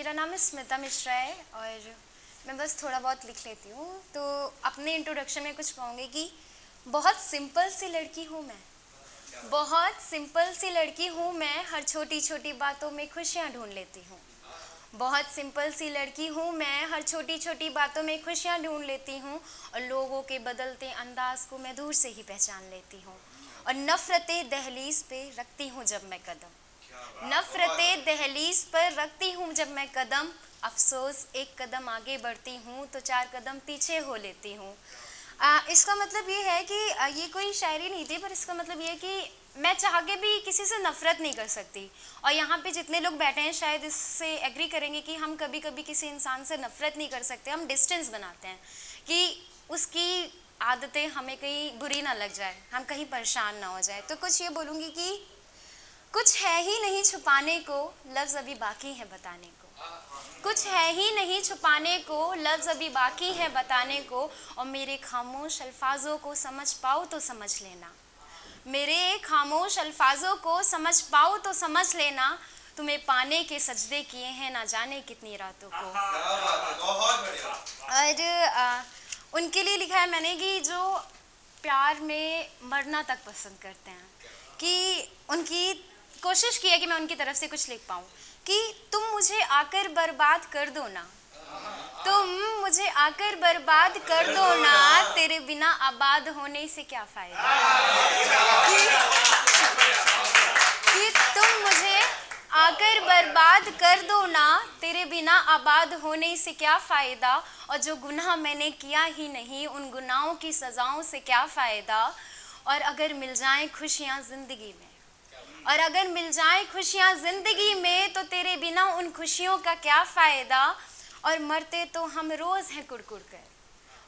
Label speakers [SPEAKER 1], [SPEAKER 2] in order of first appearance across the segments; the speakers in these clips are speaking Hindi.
[SPEAKER 1] मेरा नाम स्मिता मिश्रा है और मैं बस थोड़ा बहुत लिख लेती हूँ। तो अपने इंट्रोडक्शन में कुछ कहूँगी कि बहुत सिंपल सी लड़की हूँ मैं, बहुत सिंपल सी लड़की हूँ मैं, हर छोटी छोटी बातों में खुशियाँ ढूंढ लेती हूँ। बहुत सिंपल सी लड़की हूँ मैं, हर छोटी छोटी बातों में खुशियाँ ढूंढ लेती हूँ और लोगों के बदलते अंदाज को मैं दूर से ही पहचान लेती हूँ। और नफ़रतें दहलीज पे रखती हूँ जब मैं कदम, नफ़रतें दहलीज पर रखती हूँ जब मैं कदम, अफसोस एक कदम आगे बढ़ती हूँ तो 4 कदम पीछे हो लेती हूँ। इसका मतलब ये है कि ये कोई शायरी नहीं थी, पर इसका मतलब ये है कि मैं चाह के भी किसी से नफ़रत नहीं कर सकती। और यहाँ पे जितने लोग बैठे हैं शायद इससे एग्री करेंगे कि हम कभी कभी किसी इंसान से नफ़रत नहीं कर सकते, हम डिस्टेंस बनाते हैं कि उसकी आदतें हमें कहीं बुरी ना लग जाए, हम कहीं परेशान ना हो जाए। तो कुछ ये बोलूँगी कि कुछ है ही नहीं छुपाने को, लफ्ज़ अभी बाकी है बताने को। कुछ है ही नहीं छुपाने को, लफ्ज़ अभी बाकी है बताने को। और मेरे खामोश अल्फाजों को समझ पाओ तो समझ लेना, मेरे खामोश अल्फाजों को समझ पाओ तो समझ लेना। तुम्हें पाने के सजदे किए हैं ना जाने कितनी रातों को। और उनके लिए लिखा है मैंने कि जो प्यार में मरना तक पसंद करते हैं, कि उनकी कोशिश की है कि मैं उनकी तरफ से कुछ लिख पाऊँ कि तुम मुझे आकर बर्बाद कर दो ना, तुम मुझे आकर बर्बाद कर दो ना, तेरे बिना आबाद होने से क्या फ़ायदा। कि तुम मुझे आकर बर्बाद कर दो ना, तेरे बिना आबाद होने से क्या फ़ायदा। और जो गुनाह मैंने किया ही नहीं, उन गुनाहों की सज़ाओं से क्या फ़ायदा। और अगर मिल जाएं खुशियाँ ज़िंदगी में, और अगर मिल जाएं खुशियाँ ज़िंदगी में, तो तेरे बिना उन खुशियों का क्या फ़ायदा। और मरते तो हम रोज़ हैं कुड़-कुड़ कर,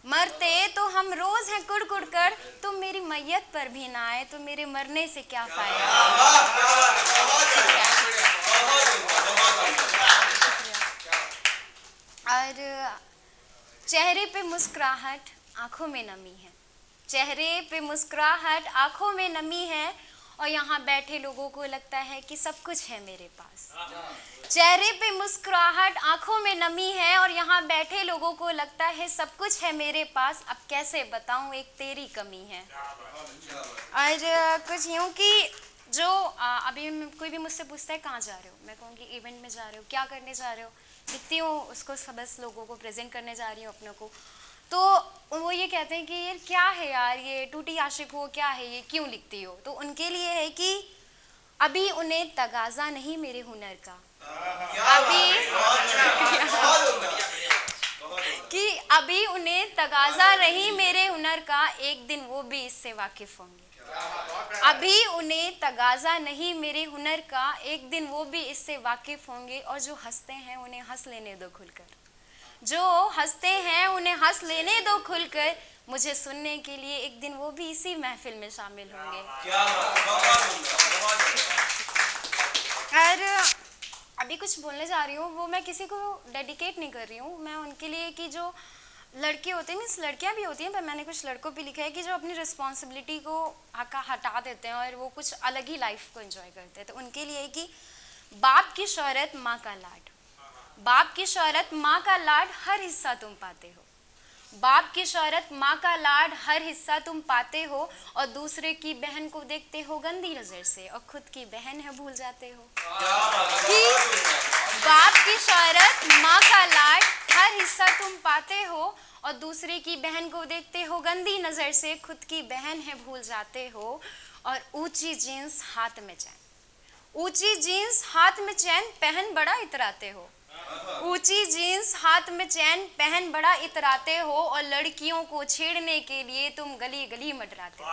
[SPEAKER 1] मरते तो हम रोज़ हैं कुड़-कुड़ कर, तुम मेरी मैयत पर भी ना आए तो मेरे मरने से क्या फ़ायदा। और चेहरे पे मुस्कुराहट आँखों में नमी है, चेहरे पे मुस्कुराहट आँखों में नमी है। और यहाँ बैठे लोगों को लगता है कि सब कुछ है मेरे पास, चेहरे पे मुस्कुराहट आँखों में नमी है। और यहाँ बैठे लोगों को लगता है सब कुछ है मेरे पास, अब कैसे बताऊँ एक तेरी कमी है। और कुछ यूँ कि जो अभी कोई भी मुझसे पूछता है कहाँ जा रहे हो, मैं कहूँगी इवेंट में जा रहे हो, क्या करने जा रहे हो, लिखती हूँ उसको, बस लोगों को प्रेजेंट करने जा रही हूँ अपनों को। तो वो ये कहते हैं कि यार क्या है यार, ये टूटी आशिक हो, क्या है ये, क्यों लिखती हो। तो उनके लिए है कि अभी उन्हें तगाजा नहीं मेरे हुनर का, कि अभी उन्हें तगाजा नहीं मेरे हुनर का, एक दिन वो भी इससे वाकिफ होंगे। अभी उन्हें तगाजा नहीं मेरे हुनर का, एक दिन वो भी इससे वाकिफ होंगे। और जो हंसते हैं उन्हें हंस लेने दो खुलकर, जो हंसते हैं उन्हें हंस लेने दो खुलकर, मुझे सुनने के लिए एक दिन वो भी इसी महफिल में शामिल होंगे। और अभी कुछ बोलने जा रही हूँ, वो मैं किसी को डेडिकेट नहीं कर रही हूँ, मैं उनके लिए कि जो लड़के होते हैं, मीन्स लड़कियाँ भी होती हैं, पर मैंने कुछ लड़कों पे लिखा है कि जो अपनी रिस्पॉन्सिबिलिटी को हटा देते हैं और वो कुछ अलग ही लाइफ को एंजॉय करते हैं। तो उनके लिए कि बाप की शोहरत माँ का लाड, बाप की शोहरत माँ का लाड हर हिस्सा तुम पाते हो, बाप की शोहरत माँ का लाड हर हिस्सा तुम पाते हो। और दूसरे की बहन को देखते हो गंदी नज़र से और खुद की बहन है भूल जाते हो। कि बाप की शोहरत माँ का लाड हर हिस्सा तुम पाते हो और दूसरे की बहन को देखते हो गंदी नज़र से, खुद की बहन है भूल जाते हो। और ऊंची जीन्स हाथ में चैन, ऊंची जीन्स हाथ में चैन पहन बड़ा इतराते हो, ऊंची जीन्स हाथ में चैन पहन बड़ा इतराते हो। और लड़कियों को छेड़ने के लिए तुम गली गली मंडराते हो,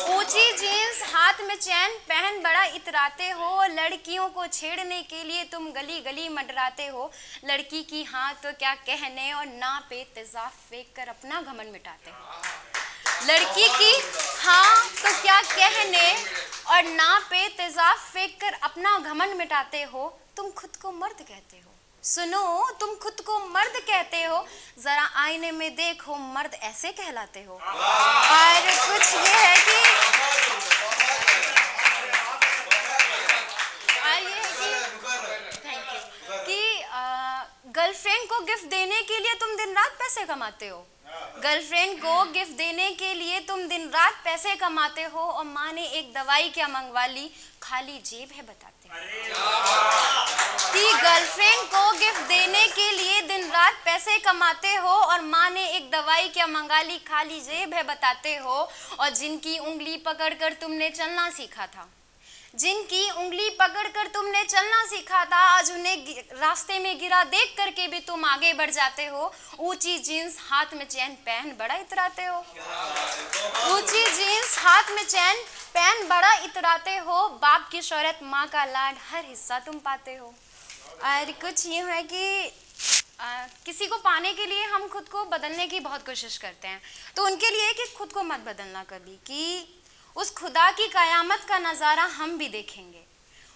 [SPEAKER 1] ऊंची जीन्स हाथ में चैन पहन बड़ा इतराते हो। और लड़कियों को छेड़ने के लिए तुम गली गली मंडराते हो। लड़की की हाँ तो क्या कहने और ना पे तेजाब फेंक कर अपना घमंड मिटाते हो, लड़की की हाँ तो क्या कहने और ना पे तेजाब फेंक कर अपना घमंड मिटाते हो। तुम खुद को मर्द कहते हो, सुनो तुम खुद को मर्द कहते हो, जरा आईने में देखो मर्द ऐसे कहलाते हो। और कुछ ये है कि थैंक यू, कि कमाते हो, गर्लफ्रेंड को गिफ्ट देने के लिए तुम दिन रात पैसे कमाते हो, और माँ ने एक दवाई क्या मंगवा ली, खाली जेब है बताते हो। कि गर्लफ्रेंड को गिफ्ट देने के लिए दिन रात पैसे कमाते हो और माँ ने एक दवाई क्या मंगा ली, खाली जेब है बताते हो। और जिनकी उंगली पकड़कर तुमने चलना सीखा था, जिनकी उंगली पकड़कर तुमने चलना सीखा था, आज उन्हें रास्ते में गिरा देख करके भी तुम आगे बढ़ जाते हो। ऊंची जीन्स हाथ में चैन पहन बड़ा इतराते हो, ऊंची जीन्स हाथ में चैन पहन बड़ा इतराते हो। बाप की शोहरत माँ का लाड हर हिस्सा तुम पाते हो। और कुछ ये है कि किसी को पाने के लिए हम खुद को बदलने की बहुत कोशिश करते हैं, तो उनके लिए कि खुद को मत बदलना कभी, कि उस खुदा की कयामत का नज़ारा हम भी देखेंगे,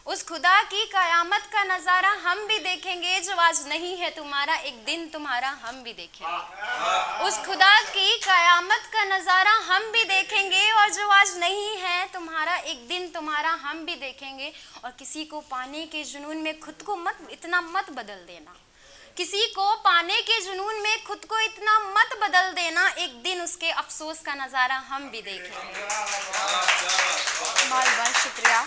[SPEAKER 1] उस खुदा की कयामत का नज़ारा हम भी देखेंगे। जो आज नहीं है तुम्हारा, एक दिन तुम्हारा हम भी देखेंगे। उस खुदा की कयामत का नज़ारा हम भी देखेंगे, और जो आज नहीं है तुम्हारा, एक दिन तुम्हारा हम भी देखेंगे। और किसी को पाने के जुनून में खुद को इतना मत बदल देना, किसी को पाने के जुनून में खुद को इतना मत बदल देना, एक दिन उसके अफसोस का नज़ारा हम भी देखेंगे। बहुत बहुत शुक्रिया।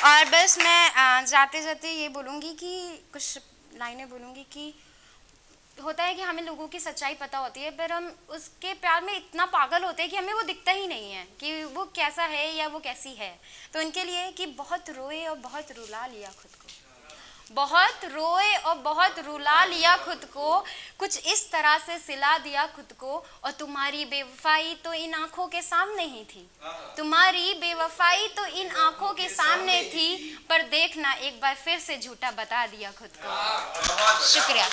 [SPEAKER 1] और बस मैं जाते जाते ये बोलूँगी कि कुछ लाइनें बोलूँगी कि होता है कि हमें लोगों की सच्चाई पता होती है, पर हम उसके प्यार में इतना पागल होते हैं कि हमें वो दिखता ही नहीं है कि वो कैसा है या वो कैसी है। तो उनके लिए कि बहुत रोए और बहुत रुला लिया खुद को, बहुत रोए और बहुत रुला लिया खुद को, कुछ इस तरह से सिला दिया खुद को। और तुम्हारी बेवफाई तो इन आंखों के सामने ही थी, तुम्हारी बेवफाई तो इन आंखों के सामने थी, पर देखना एक बार फिर से झूठा बता दिया खुद को। शुक्रिया।